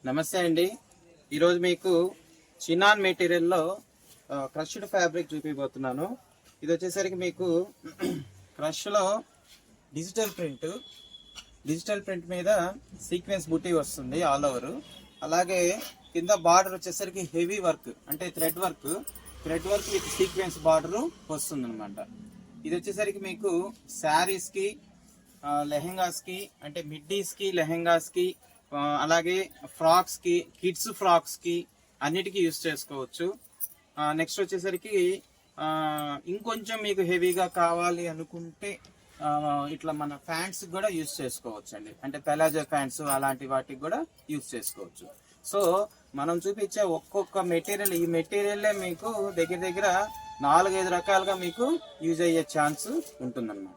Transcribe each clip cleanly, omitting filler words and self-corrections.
నమస్తే అండి. ఈరోజు మీకు చినాన్ మెటీరియల్లో క్రష్డ్ ఫ్యాబ్రిక్ చూపిపోతున్నాను. ఇది వచ్చేసరికి మీకు క్రష్లో డిజిటల్ ప్రింట్ మీద సీక్వెన్స్ బుటీ వస్తుంది ఆల్ ఓవర్. అలాగే కింద బార్డర్ వచ్చేసరికి హెవీ వర్క్ అంటే thread work with sequence border వస్తుంది అనమాట. ఇది వచ్చేసరికి మీకు శారీస్కి, లెహెంగాస్కి అంటే మిడ్డీస్కి, లెహెంగాస్కి, అలాగే ఫ్రాక్స్కి, కిడ్స్ ఫ్రాక్స్కి అన్నిటికీ యూస్ చేసుకోవచ్చు. నెక్స్ట్ వచ్చేసరికి ఇంకొంచెం మీకు హెవీగా కావాలి అనుకుంటే ఇట్లా మన ఫ్యాంట్స్ కూడా యూస్ చేసుకోవచ్చు అండి. అంటే పెలాజో ఫ్యాంట్స్ అలాంటి వాటికి కూడా యూస్ చేసుకోవచ్చు. సో మనం చూపించే ఒక్కొక్క మెటీరియల్, ఈ మెటీరియల్లే మీకు దగ్గర 4-5 రకాలుగా మీకు యూజ్ అయ్యే ఛాన్స్ ఉంటుందన్నమాట.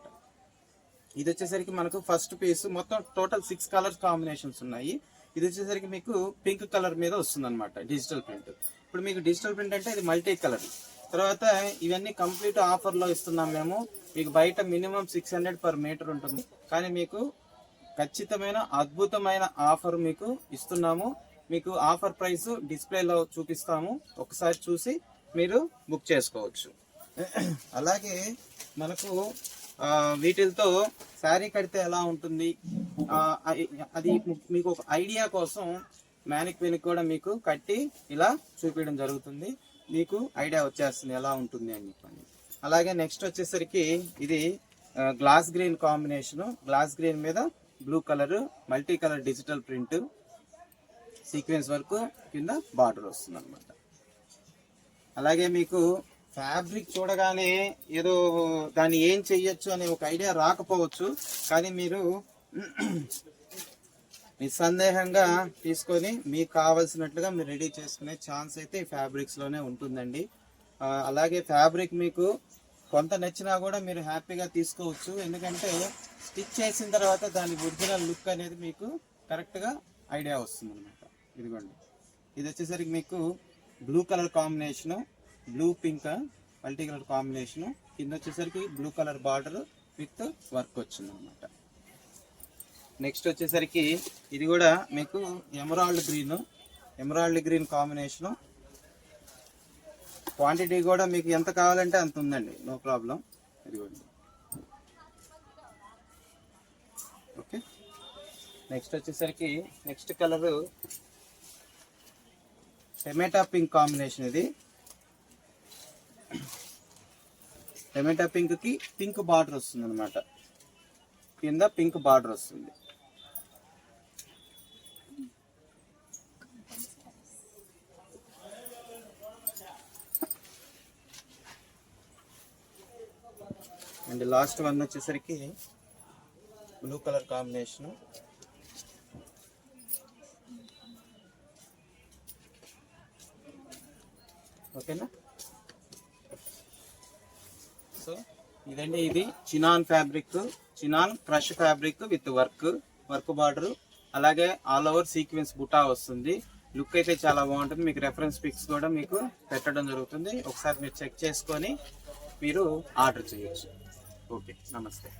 ఇది వచ్చేసరికి మనకు ఫస్ట్ పీస్ మొత్తం టోటల్ 6 కలర్స్ కాంబినేషన్స్ ఉన్నాయి. ఇది వచ్చేసరికి మీకు పింక్ కలర్ మీద వస్తుంది అనమాట డిజిటల్ ప్రింట్. ఇప్పుడు మీకు డిజిటల్ ప్రింట్ అంటే ఇది మల్టీ కలర్. తర్వాత ఇవన్నీ కంప్లీట్ ఆఫర్లో ఇస్తున్నాం మేము. మీకు బయట మినిమం 600 per మీటర్ ఉంటుంది, కానీ మీకు ఖచ్చితమైన అద్భుతమైన ఆఫర్ మీకు ఇస్తున్నాము. మీకు ఆఫర్ ప్రైస్ డిస్ప్లేలో చూపిస్తాము, ఒకసారి చూసి మీరు బుక్ చేసుకోవచ్చు. అలాగే మనకు వీటితో శారీ కడితే ఎలా ఉంటుంది అది మీకు ఒక ఐడియా కోసం మ్యానిక్విన్ కూడా మీకు కట్టి ఇలా చూపించడం జరుగుతుంది. మీకు ఐడియా వచ్చేస్తుంది ఎలా ఉంటుంది అని చెప్పండి. అలాగే నెక్స్ట్ వచ్చేసరికి ఇది glass green combination. Glass green మీద blue colour multi colour digital print, sequence work, కింద బార్డర్ వస్తుంది అనమాట. అలాగే మీకు ఫ్యాబ్రిక్ చూడగానే ఏదో దాన్ని ఏం చెయ్యొచ్చు అనే ఒక ఐడియా రాకపోవచ్చు, కానీ మీరు నిస్సందేహంగా తీసుకొని మీకు కావాల్సినట్లుగా మీరు రెడీ చేసుకునే ఛాన్స్ అయితే ఈ ఫ్యాబ్రిక్స్లోనే ఉంటుందండి. అలాగే ఫ్యాబ్రిక్ మీకు కొంత నచ్చినా కూడా మీరు హ్యాపీగా తీసుకోవచ్చు, ఎందుకంటే స్టిచ్ చేసిన తర్వాత దాని ఒరిజినల్ లుక్ అనేది మీకు కరెక్ట్గా ఐడియా వస్తుంది అనమాట. ఇదిగోండి, ఇది వచ్చేసరికి మీకు blue colour combination, blue pink multi colour combination, కింద వచ్చేసరికి blue colour border with work వచ్చింది అనమాట. నెక్స్ట్ వచ్చేసరికి ఇది కూడా మీకు ఎమరాల్డ్ గ్రీన్ కాంబినేషను. క్వాంటిటీ కూడా మీకు ఎంత కావాలంటే అంత ఉందండి, నో ప్రాబ్లం. ఇదిగోండి. ఓకే, నెక్స్ట్ వచ్చేసరికి నెక్స్ట్ కలరు టమాటా పింక్ కాంబినేషన్. ఇది టమాటా పింక్ కి పింక్ బార్డర్ వస్తుంది అనమాట, కింద పింక్ బార్డర్ వస్తుంది. అండ్ లాస్ట్ వన్ వచ్చేసరికి బ్లూ కలర్ కాంబినేషన్. ఓకేనా? సో ఇదండి, ఇది chinon fabric, chinon crush fabric with work border, అలాగే ఆల్ ఓవర్ సీక్వెన్స్ బుటా వస్తుంది. లుక్ అయితే చాలా బాగుంటుంది. మీకు రెఫరెన్స్ పిక్స్ కూడా మీకు పెట్టడం జరుగుతుంది, ఒకసారి మీరు చెక్ చేసుకొని మీరు ఆర్డర్ చేయొచ్చు. ఓకే, నమస్తే.